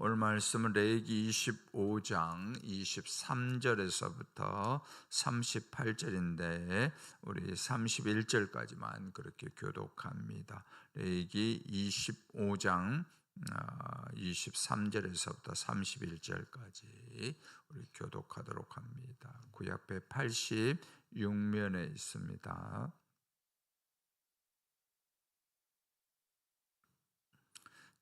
오늘 말씀은 레위기 25장 23절에서부터 38절인데 우리 31절까지만 그렇게 교독합니다. 레위기 25장 23절에서부터 31절까지 우리 교독하도록 합니다. 구약 186면에 있습니다.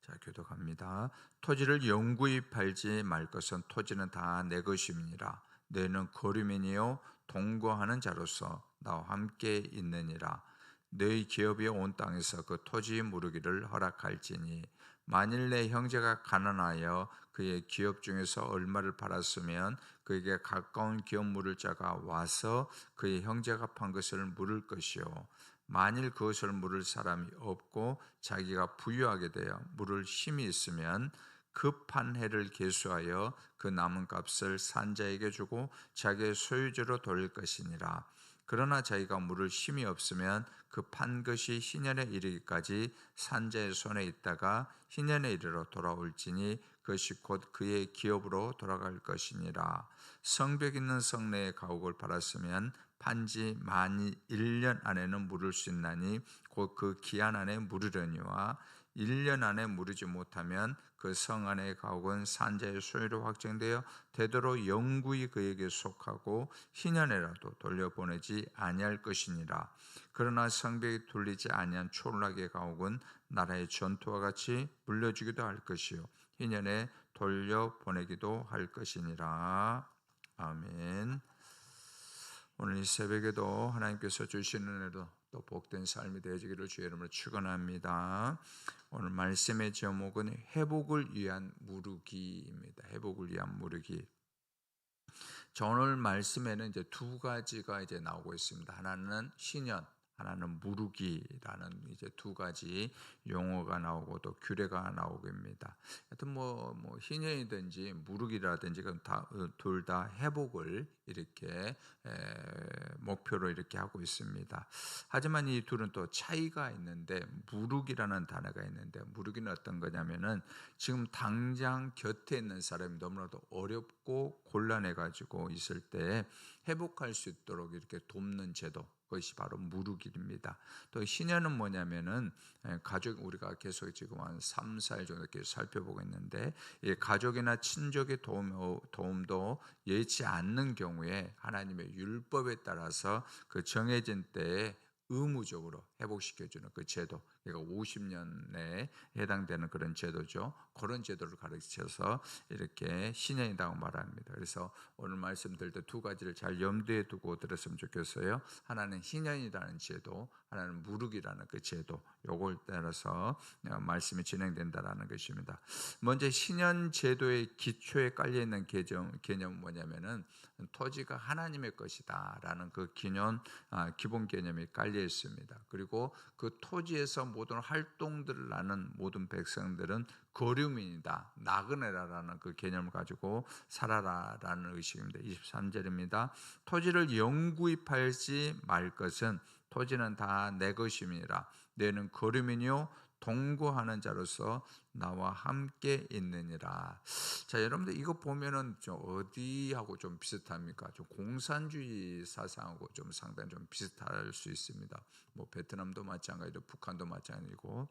자, 교독합니다. 토지를 영구히 팔지 말 것은 토지는 다 내 것임이니라. 너희는 거류민이요 동거하는 자로서 나와 함께 있느니라. 너희 기업이 온 땅에서 그 토지 무르기를 허락할지니 만일 내 형제가 가난하여 그의 기업 중에서 얼마를 팔았으면 그에게 가까운 기업 물을 자가 와서 그의 형제가 판 것을 물을 것이요 만일 그것을 물을 사람이 없고 자기가 부유하게 되어 물을 힘이 있으면 그 판 해를 계수하여 그 남은 값을 산자에게 주고 자기의 소유주로 돌릴 것이니라. 그러나 자기가 물을 힘이 없으면 그 판 것이 희년에 이르기까지 산자의 손에 있다가 희년에 이르러 돌아올지니 그것이 곧 그의 기업으로 돌아갈 것이니라. 성벽 있는 성내에 가옥을 팔았으면 판지 만 1년 안에는 물을 수 있나니 곧 그 기한 안에 물으려니와 1년 안에 물으지 못하면 그 성 안의 가옥은 산자의 소유로 확정되어 되도록 영구히 그에게 속하고 희년에라도 돌려보내지 아니할 것이니라. 그러나 성벽이 뚫리지 아니한 촌락의 가옥은 나라의 전투와 같이 물려주기도 할 것이요 희년에 돌려보내기도 할 것이니라. 아멘. 오늘 이 새벽에도 하나님께서 주시는 은혜로 또 복된 삶이 되어지기를 주의 이름으로 축원합니다. 오늘 말씀의 제목은 회복을 위한 무르기입니다. 회복을 위한 무르기. 자, 오늘 말씀에는 이제 두 가지가 이제 나오고 있습니다. 하나는 신현, 하나는 무르기라는 이제 두 가지 용어가 나오고 또 규례가 나오겠습니다. 하여튼 희년이든지 무르기라든지 둘 다 회복을 이렇게 목표로 이렇게 하고 있습니다. 하지만 이 둘은 또 차이가 있는데 무르기라는 단어가 있는데 무르기는 어떤 거냐면은 지금 당장 곁에 있는 사람이 너무나도 어렵고 곤란해 가지고 있을 때 회복할 수 있도록 이렇게 돕는 제도, 그것이 바로 무르기입니다. 또 신현은 뭐냐면은 가족, 우리가 계속 지금 한 3, 4일 정도 이렇게 살펴보고 있는데 가족이나 친족의 도움도 예치 않는 경우에 하나님의 율법에 따라서 그 정해진 때에 의무적으로 회복시켜주는 그 제도, 그러니까 50년에 해당되는 그런 제도죠. 그런 제도를 가르쳐서 이렇게 신현이라고 말합니다. 그래서 오늘 말씀드릴 때 두 가지를 잘 염두에 두고 들었으면 좋겠어요. 하나는 신현이라는 제도, 하나는 무르기라는 그 제도, 요걸 따라서 말씀이 진행된다라는 것입니다. 먼저 신현 제도의 기초에 깔려있는 개념은 뭐냐면은 토지가 하나님의 것이다라는 그 기본 개념이 깔려 있습니다. 그리고 그 토지에서 모든 활동들을 하는 모든 백성들은 거류민이다, 나그네라라는 그 개념을 가지고 살아라라는 의식입니다. 23절입니다. 토지를 영구히 팔지 말 것은 토지는 다 내 것임이라. 너희는 거류민이요 동거하는 자로서 나와 함께 있느니라. 자, 여러분들 이거 보면은 좀 어디하고 좀 비슷합니까? 좀 공산주의 사상하고 좀 상당히 좀 비슷할 수 있습니다. 베트남도 마찬가지고 북한도 마찬가지고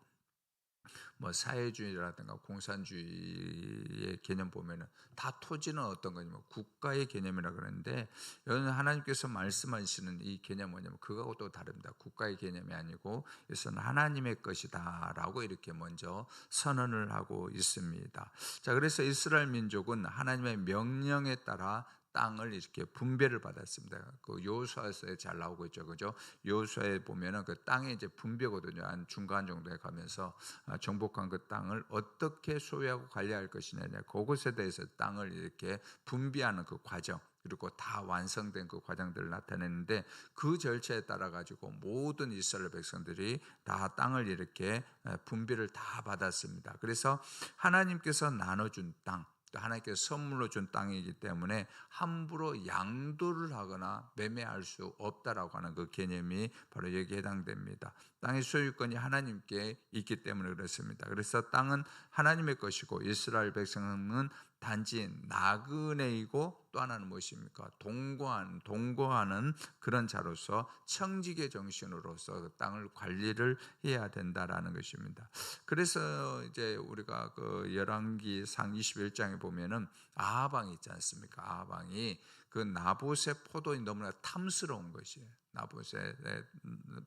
사회주의라든가 공산주의의 개념 보면은 다 토지는 어떤 거냐면 국가의 개념이라 그러는데 여기는 하나님께서 말씀하시는 이 개념은 뭐냐면 그거하고 또 다릅니다. 국가의 개념이 아니고 이것은 하나님의 것이다라고 이렇게 먼저 선언을 하고 있습니다. 자, 그래서 이스라엘 민족은 하나님의 명령에 따라 땅을 이렇게 분배를 받았습니다. 그 여호수아서에 잘 나오고 있죠, 그죠? 여호수아에 보면은 그 땅에 이제 분배거든요. 한 중간 정도에 가면서 정복한 그 땅을 어떻게 소유하고 관리할 것이냐, 그것에 대해서 땅을 이렇게 분배하는 그 과정, 그리고 다 완성된 그 과정들을 나타내는데 그 절차에 따라 가지고 모든 이스라엘 백성들이 다 땅을 이렇게 분배를 다 받았습니다. 그래서 하나님께서 나눠준 땅, 또 하나님께서 선물로 준 땅이기 때문에 함부로 양도를 하거나 매매할 수 없다라고 하는 그 개념이 바로 여기에 해당됩니다. 땅의 소유권이 하나님께 있기 때문에 그렇습니다. 그래서 땅은 하나님의 것이고 이스라엘 백성은 단지 나그네이고 또 하나는 무엇입니까? 동거하는 그런 자로서 청지기 정신으로서 그 땅을 관리를 해야 된다라는 것입니다. 그래서 이제 우리가 그 열왕기상 21장에 보면은 아하방이 있지 않습니까? 아하방이 그 나봇의 포도이 너무나 탐스러운 것이에요. 나봇의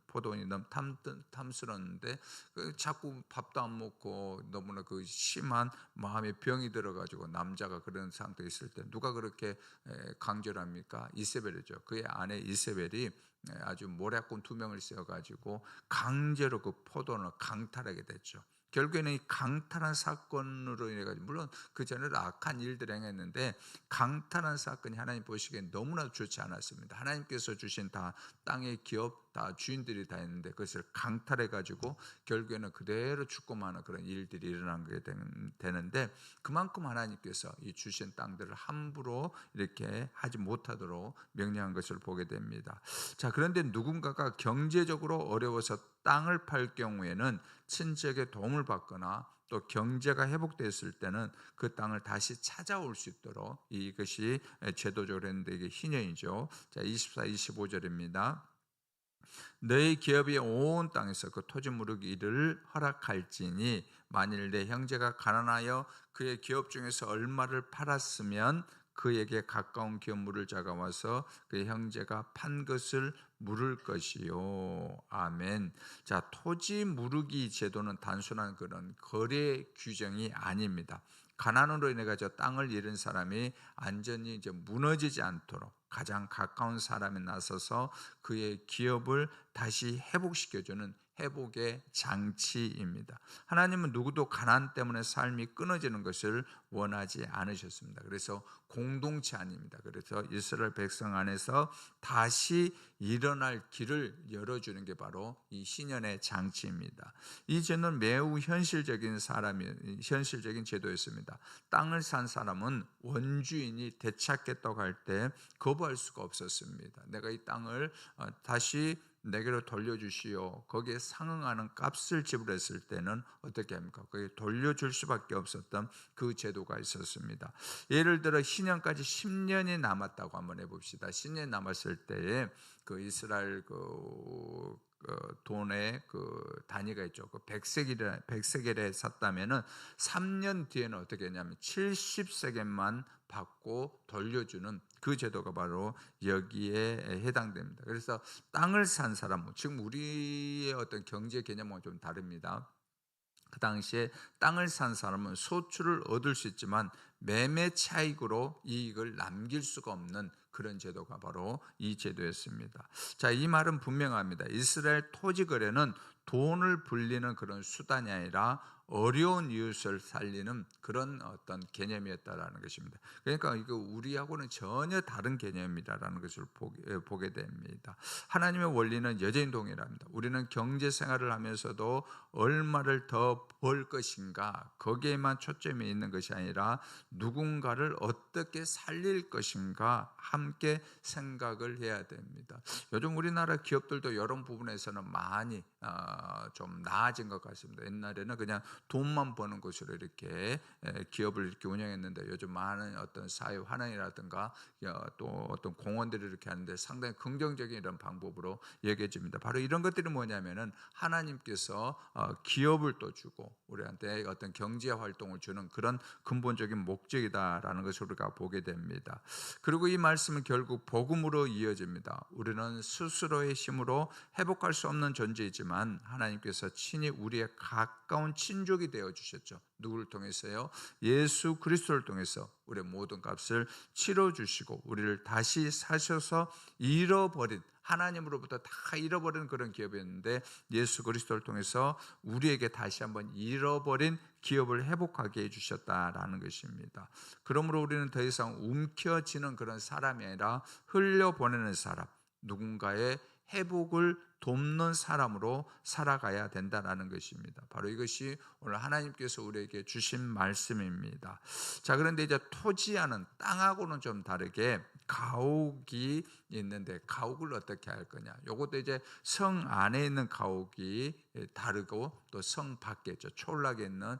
포도원이 너무 탐스러운데 자꾸 밥도 안 먹고 너무나 그 심한 마음에 병이 들어가지고 남자가 그런 상태에 있을 때 누가 그렇게 강제를 합니까? 이세벨이죠. 그의 아내 이세벨이 아주 모략꾼 2명을 세워가지고 강제로 그 포도원을 강탈하게 됐죠. 결국에는 이 강탈한 사건으로 인해 가지고 물론 그 전에도 악한 일들을 행했는데 강탈한 사건이 하나님 보시기에 너무나 좋지 않았습니다. 하나님께서 주신 다 땅의 기업 다 주인들이 다 있는데 그것을 강탈해 가지고 결국에는 그대로 죽고 마는 그런 일들이 일어나게 되는데 그만큼 하나님께서 이 주신 땅들을 함부로 이렇게 하지 못하도록 명령한 것을 보게 됩니다. 자, 그런데 누군가가 경제적으로 어려워서 땅을 팔 경우에는 친척의 도움을 받거나 또 경제가 회복됐을 때는 그 땅을 다시 찾아올 수 있도록 이것이 제도적으로 했는데 이게 희년이죠. 자, 24, 25절입니다. 너희 기업이 온 땅에서 그 토지 무르기를 허락할지니 만일 내 형제가 가난하여 그의 기업 중에서 얼마를 팔았으면 그에게 가까운 기업 물을 자가 와서 그의 형제가 판 것을 물을 것이요. 아멘. 자, 토지 무르기 제도는 단순한 그런 거래 규정이 아닙니다. 가난으로 인해 가지고 땅을 잃은 사람이 안전히 이제 무너지지 않도록 가장 가까운 사람이 나서서 그의 기업을 다시 회복시켜주는 회복의 장치입니다. 하나님은 누구도 가난 때문에 삶이 끊어지는 것을 원하지 않으셨습니다. 그래서 공동체 아닙니다. 그래서 이스라엘 백성 안에서 다시 일어날 길을 열어주는 게 바로 이 신년의 장치입니다. 이 제도는 매우 현실적인 제도였습니다. 땅을 산 사람은 원주인이 되찾겠다고 할 때 거부할 수가 없었습니다. 내가 이 땅을 다시 내게로 돌려주시오. 거기에 상응하는 값을 지불했을 때는 어떻게 합니까? 거기에 돌려줄 수밖에 없었던 그 제도가 있었습니다. 예를 들어 희년까지 10년이 남았다고 한번 해봅시다. 10년이 남았을 때에 그 이스라엘 돈의 그 단위가 있죠. 그 100세겔에 샀다면은 3년 뒤에는 어떻게 했냐면 70세겔만 받고 돌려주는 그 제도가 바로 여기에 해당됩니다. 그래서 땅을 산 사람, 지금 우리의 어떤 경제 개념은 좀 다릅니다. 그 당시에 땅을 산 사람은 소출을 얻을 수 있지만 매매 차익으로 이익을 남길 수가 없는 그런 제도가 바로 이 제도였습니다. 자, 이 말은 분명합니다. 이스라엘 토지 거래는 돈을 불리는 그런 수단이 아니라 어려운 이웃을 살리는 그런 어떤 개념이었다라는 것입니다. 그러니까 이거 우리하고는 전혀 다른 개념이라는 것을 보게 됩니다. 하나님의 원리는 여전히 동일합니다. 우리는 경제 생활을 하면서도 얼마를 더 벌 것인가 거기에만 초점이 있는 것이 아니라 누군가를 어떻게 살릴 것인가 함께 생각을 해야 됩니다. 요즘 우리나라 기업들도 이런 부분에서는 많이 좀 나아진 것 같습니다. 옛날에는 그냥 돈만 버는 것으로 이렇게 기업을 이렇게 운영했는데 요즘 많은 어떤 사회 환원이라든가 또 어떤 공헌들이 이렇게 하는데 상당히 긍정적인 이런 방법으로 여겨집니다. 바로 이런 것들이 뭐냐면은 하나님께서 기업을 또 주고 우리한테 어떤 경제 활동을 주는 그런 근본적인 목적이다라는 것을 우리가 보게 됩니다. 그리고 이 말씀은 결국 복음으로 이어집니다. 우리는 스스로의 힘으로 회복할 수 없는 존재이지만 하나님께서 친히 우리의 가까운 친족이 되어 주셨죠. 누구를 통해서요? 예수 그리스도를 통해서 우리의 모든 값을 치러 주시고 우리를 다시 사셔서 잃어버린 하나님으로부터 다 잃어버린 그런 기업이었는데 예수 그리스도를 통해서 우리에게 다시 한번 잃어버린 기업을 회복하게 해주셨다라는 것입니다. 그러므로 우리는 더 이상 움켜쥐는 그런 사람이 아니라 흘려보내는 사람, 누군가의 회복을 돕는 사람으로 살아가야 된다는 것입니다. 바로 이것이 오늘 하나님께서 우리에게 주신 말씀입니다. 자, 그런데 이제 토지하는 땅하고는 좀 다르게 가옥이 있는데, 가옥을 어떻게 할 거냐? 요것도 이제 성 안에 있는 가옥이 다르고 또 성 밖에 있죠. 초락에 있는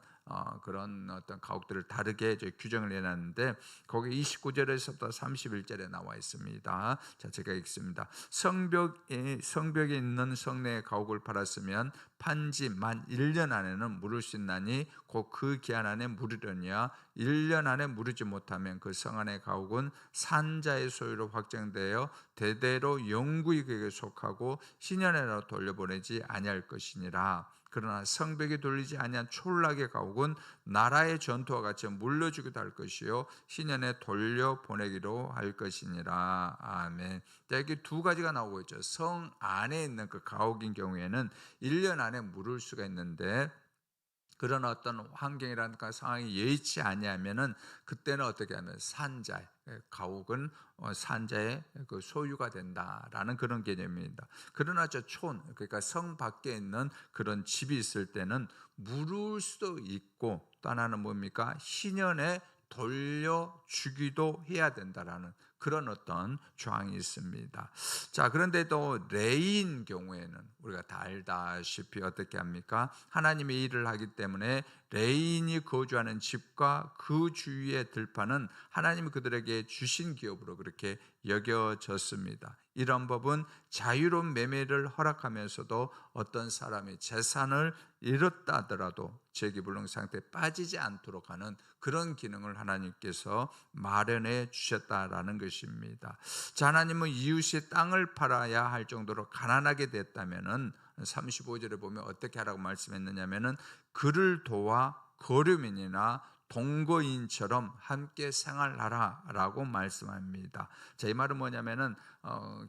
그런 어떤 가옥들을 다르게 이제 규정을 해놨는데, 거기 29절에서부터 31절에 나와 있습니다. 자, 제가 읽습니다. 성벽에 있는 성내의 가옥을 팔았으면 판지 만 1년 안에는 물을 수 있나니 곧 그 기한 안에 물으려니와 1년 안에 물으지 못하면 그 성 안의 가옥은 산자의 소유로 확정되어 대대로 영구히 그에게 속하고 희년에로 돌려보내지 아니할 것이니라. 그러나 성벽이 돌리지 아니한 촌락의 가옥은 나라의 전투와 같이 물려주기도 할 것이요 희년에 돌려보내기로 할 것이니라. 아멘. 여기 두 가지가 나오고 있죠. 성 안에 있는 그 가옥인 경우에는 1년 안에 물을 수가 있는데, 그런 어떤 환경이라든가 상황이 여의치 아니하면은 그때는 어떻게 하면 산자의 가옥은 산자의 그 소유가 된다라는 그런 개념입니다. 그러나 저 촌, 그러니까 성 밖에 있는 그런 집이 있을 때는 물을 수도 있고, 또 하나는 뭡니까? 희년에 돌려주기도 해야 된다라는 그런 어떤 조항이 있습니다. 자, 그런데 또 레인 경우에는 우리가 다 알다시피 어떻게 합니까? 하나님의 일을 하기 때문에 레인이 거주하는 집과 그 주위의 들판은 하나님이 그들에게 주신 기업으로 그렇게 여겨졌습니다. 이런 법은 자유로운 매매를 허락하면서도 어떤 사람이 재산을 잃었다 하더라도 재기불능 상태에 빠지지 않도록 하는 그런 기능을 하나님께서 마련해 주셨다라는 것입니다. 자, 하나님은 이웃이 땅을 팔아야 할 정도로 가난하게 됐다면은 35절에 보면 어떻게 하라고 말씀했느냐면은 그를 도와 거류민이나 동거인처럼 함께 생활하라라고 말씀합니다. 자, 이 말은 뭐냐면은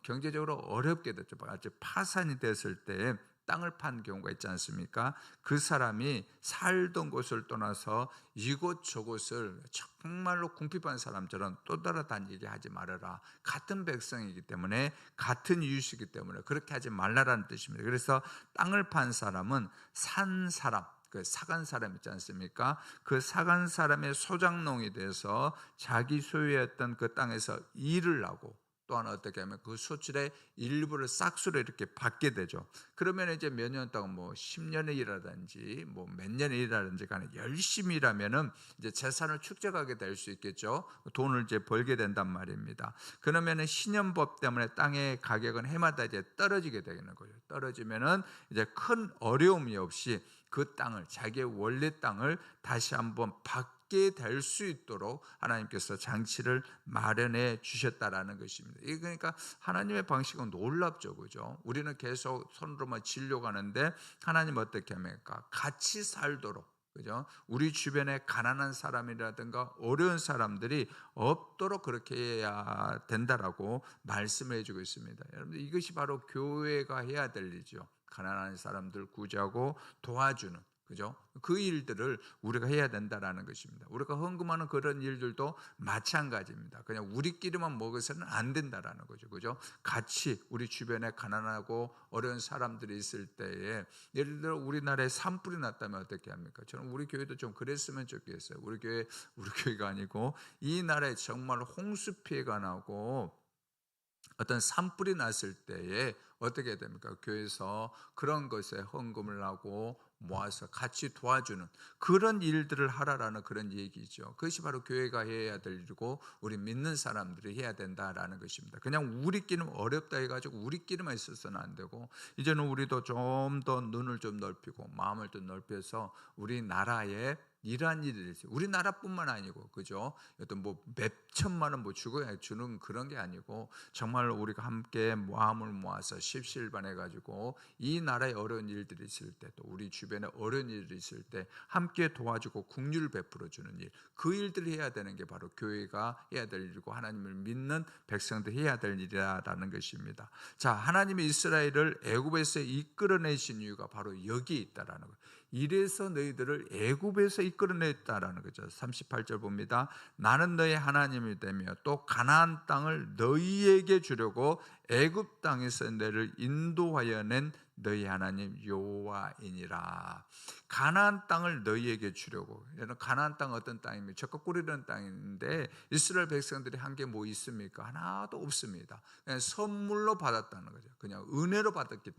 경제적으로 어렵게 됐죠. 아주 파산이 됐을 때 땅을 판 경우가 있지 않습니까? 그 사람이 살던 곳을 떠나서 이곳 저곳을 정말로 궁핍한 사람처럼 떠돌아다니게 하지 말아라. 같은 백성이기 때문에, 같은 이웃이기 때문에 그렇게 하지 말라라는 뜻입니다. 그래서 땅을 판 사람은 산 사람, 그 사간 사람 있지 않습니까? 그 사간 사람의 소장농이 돼서 자기 소유했던 그 땅에서 일을 하고, 또 하나 어떻게 하면 그 소출의 일부를 싹수로 이렇게 받게 되죠. 그러면 이제 몇 년 동안 뭐 10년의 일이라든지 뭐 몇 년의 일이라든지 간에 열심히 일하면은 이제 재산을 축적하게 될 수 있겠죠. 돈을 이제 벌게 된단 말입니다. 그러면은 신연법 때문에 땅의 가격은 해마다 이제 떨어지게 되는 거죠. 떨어지면은 이제 큰 어려움이 없이 그 땅을, 자기의 원래 땅을 다시 한번 받게 될 수 있도록 하나님께서 장치를 마련해 주셨다라는 것입니다. 이게 그러니까 하나님의 방식은 놀랍죠, 그죠? 우리는 계속 손으로만 지려고 하는데 하나님 어떻게 합니까? 같이 살도록, 그죠? 우리 주변에 가난한 사람이라든가 어려운 사람들이 없도록 그렇게 해야 된다라고 말씀해 주고 있습니다. 여러분들, 이것이 바로 교회가 해야 될 일이죠. 가난한 사람들 구제하고 도와주는, 그죠? 그 일들을 우리가 해야 된다라는 것입니다. 우리가 헌금하는 그런 일들도 마찬가지입니다. 그냥 우리끼리만 먹어서는 안 된다라는 거죠, 그죠? 같이 우리 주변에 가난하고 어려운 사람들이 있을 때에, 예를 들어 우리나라에 산불이 났다면 어떻게 합니까? 저는 우리 교회도 좀 그랬으면 좋겠어요. 우리 교회가 아니고 이 나라에 정말 홍수 피해가 나고 어떤 산불이 났을 때에 어떻게 해야 됩니까? 교회에서 그런 것에 헌금을 하고 모아서 같이 도와주는 그런 일들을 하라라는 그런 얘기죠. 그것이 바로 교회가 해야 될 일이고 우리 믿는 사람들이 해야 된다라는 것입니다. 그냥 우리끼리는 어렵다 해가지고 우리끼리만 있어서는 안 되고, 이제는 우리도 좀 더 눈을 좀 넓히고 마음을 좀 넓혀서 우리나라에 이러한 일이 있어요. 우리나라뿐만 아니고, 그죠? 어떤 뭐 몇 천만 원 뭐 주는 그런 게 아니고, 정말 우리가 함께 마음을 모아서 십시일반해 가지고 이 나라에 어려운 일들이 있을 때, 또 우리 주변에 어려운 일들이 있을 때 함께 도와주고 국률을 베풀어 주는 일, 그 일들을 해야 되는 게 바로 교회가 해야 될 일이고 하나님을 믿는 백성들이 해야 될 일이라는 것입니다. 자, 하나님이 이스라엘을 애굽에서 이끌어내신 이유가 바로 여기에 있다라는 거예요. 이래서 너희들을 애굽에서 이끌어냈다라는 거죠. 38절 봅니다. 나는 너희 하나님이 되며 또 가나안 땅을 너희에게 주려고 애굽 땅에서 너를 인도하여 낸 너희 하나님 여호와이니라. 가나안 땅을 너희에게 주려고. 가나안 땅 어떤 땅입니까? 적과 꿀이라는 땅인데 이스라엘 백성들이 한 게 뭐 있습니까? 하나도 없습니다. 그냥 선물로 받았다는 거죠. 그냥 은혜로 받았기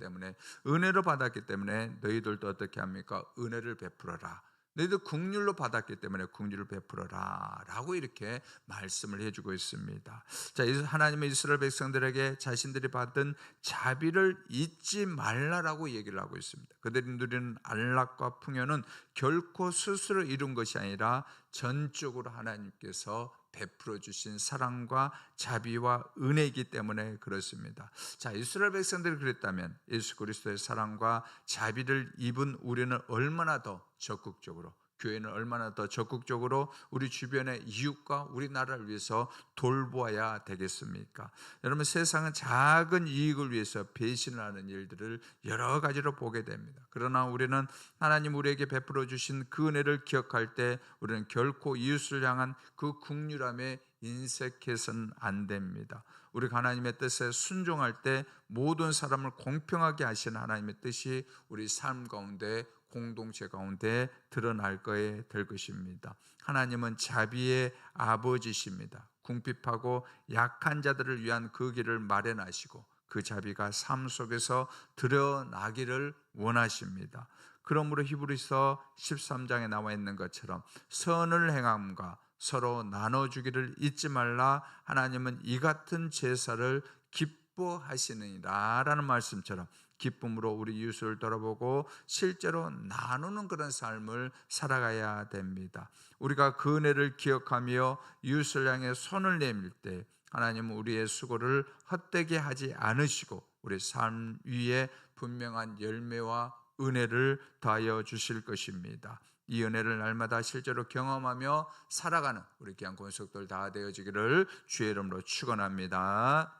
때문에 너희들도 어떻게 합니까? 은혜를 베풀어라. 너희들 국률로 받았기 때문에 국률을 베풀어라 라고 이렇게 말씀을 해주고 있습니다. 자, 하나님의 이스라엘 백성들에게 자신들이 받은 자비를 잊지 말라라고 얘기를 하고 있습니다. 그들이 누리는 안락과 풍요는 결코 스스로 이룬 것이 아니라 전적으로 하나님께서 베풀어 주신 사랑과 자비와 은혜이기 때문에 그렇습니다. 자, 이스라엘 백성들이 그랬다면 예수 그리스도의 사랑과 자비를 입은 우리는 얼마나 더 적극적으로, 교회는 얼마나 더 적극적으로 우리 주변의 이웃과 우리나라를 위해서 돌보아야 되겠습니까? 여러분, 세상은 작은 이익을 위해서 배신을 하는 일들을 여러 가지로 보게 됩니다. 그러나 우리는 하나님 우리에게 베풀어 주신 그 은혜를 기억할 때 우리는 결코 이웃을 향한 그 긍휼함에 인색해서는 안 됩니다. 우리가 하나님의 뜻에 순종할 때 모든 사람을 공평하게 하시는 하나님의 뜻이 우리 삶 가운데, 공동체 가운데 드러날 거에 될 것입니다. 하나님은 자비의 아버지십니다. 궁핍하고 약한 자들을 위한 그 길을 마련하시고 그 자비가 삶 속에서 드러나기를 원하십니다. 그러므로 히브리서 13장에 나와 있는 것처럼 선을 행함과 서로 나눠주기를 잊지 말라. 하나님은 이 같은 제사를 기뻐하시느니라 라는 말씀처럼 기쁨으로 우리 이웃을 돌아보고 실제로 나누는 그런 삶을 살아가야 됩니다. 우리가 그 은혜를 기억하며 이웃을 향해 손을 내밀 때 하나님은 우리의 수고를 헛되게 하지 않으시고 우리 삶 위에 분명한 열매와 은혜를 더하여 주실 것입니다. 이 은혜를 날마다 실제로 경험하며 살아가는 우리 귀한 권속들 다 되어지기를 주의 이름으로 축원합니다.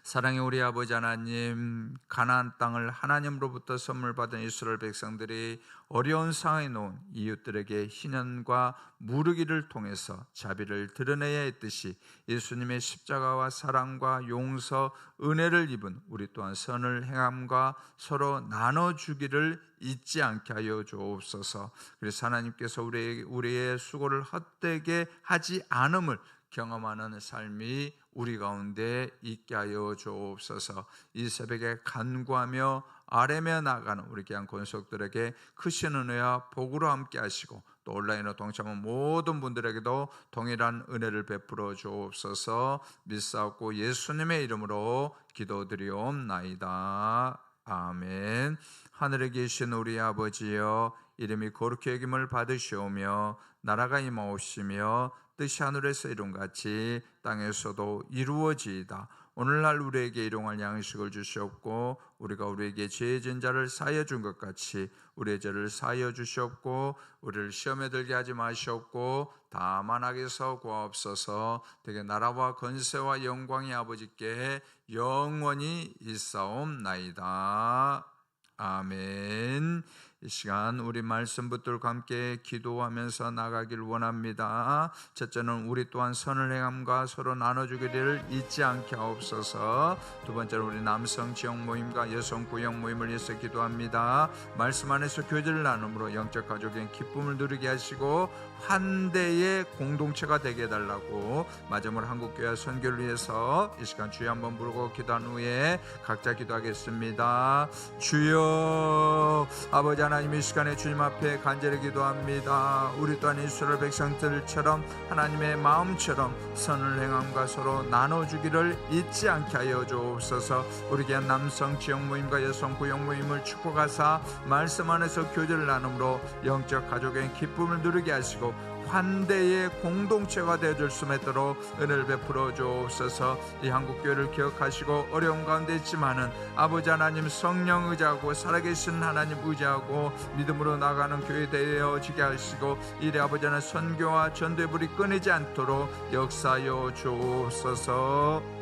사랑의 우리 아버지 하나님, 가나안 땅을 하나님으로부터 선물 받은 이스라엘 백성들이 어려운 상황에 놓은 이웃들에게 희년과 무르기를 통해서 자비를 드러내야 했듯이 예수님의 십자가와 사랑과 용서, 은혜를 입은 우리 또한 선을 행함과 서로 나눠주기를 잊지 않게 하여 주옵소서. 그래서 하나님께서 우리의 수고를 헛되게 하지 않음을 경험하는 삶이 우리 가운데 있게 하여 주옵소서. 이 새벽에 간구하며 아뢰며 나가는 우리 귀한 권속들에게 크신 은혜와 복으로 함께 하시고 또 온라인으로 동참한 모든 분들에게도 동일한 은혜를 베풀어 주옵소서. 믿사옵고 예수님의 이름으로 기도드리옵나이다. 아멘. 하늘에 계신 우리 아버지여, 이름이 거룩히 여김을 받으시오며 나라가 임하옵시며 뜻이 하늘에서 이룬같이 땅에서도 이루어지이다. 오늘날 우리에게 일용할 양식을 주시옵고 우리가 우리에게 죄진 자를 사하여 준 것 같이 우리의 죄를 사하여 주시옵고 우리를 시험에 들게 하지 마시옵고 다만 악에서 구하옵소서. 되게 나라와 권세와 영광이 아버지께 영원히 있사옵나이다. 아멘. 이 시간 우리 말씀 붙들고 함께 기도하면서 나가길 원합니다. 첫째는 우리 또한 선을 행함과 서로 나눠주기를 잊지 않게 하옵소서. 두 번째로 우리 남성 지역 모임과 여성 구역 모임을 위해서 기도합니다. 말씀 안에서 교제를 나눔으로 영적 가족의 기쁨을 누리게 하시고 환대의 공동체가 되게 해달라고 마지막으로 한국교회 선교를 위해서 이 시간 주여 한번 부르고 기도한 후에 각자 기도하겠습니다. 주여, 아버지 하나님, 이 시간에 주님 앞에 간절히 기도합니다. 우리 또한 이스라엘 백성들처럼 하나님의 마음처럼 선을 행함과 서로 나눠주기를 잊지 않게 하여 주옵소서. 우리 귀한 남성 지역 모임과 여성 구역 모임을 축복하사 말씀 안에서 교제를 나눔으로 영적 가족의 기쁨을 누리게 하시고 환대의 공동체가 되어줄 수 있도록 은혜를 베풀어 주옵소서. 이 한국교회를 기억하시고 어려움 가운데 있지만은 아버지 하나님 성령 의지하고 살아계신 하나님 의지하고 믿음으로 나가는 교회 되어지게 하시고 이래 아버지 하나님 선교와 전도의 불이 끊이지 않도록 역사하여 주옵소서.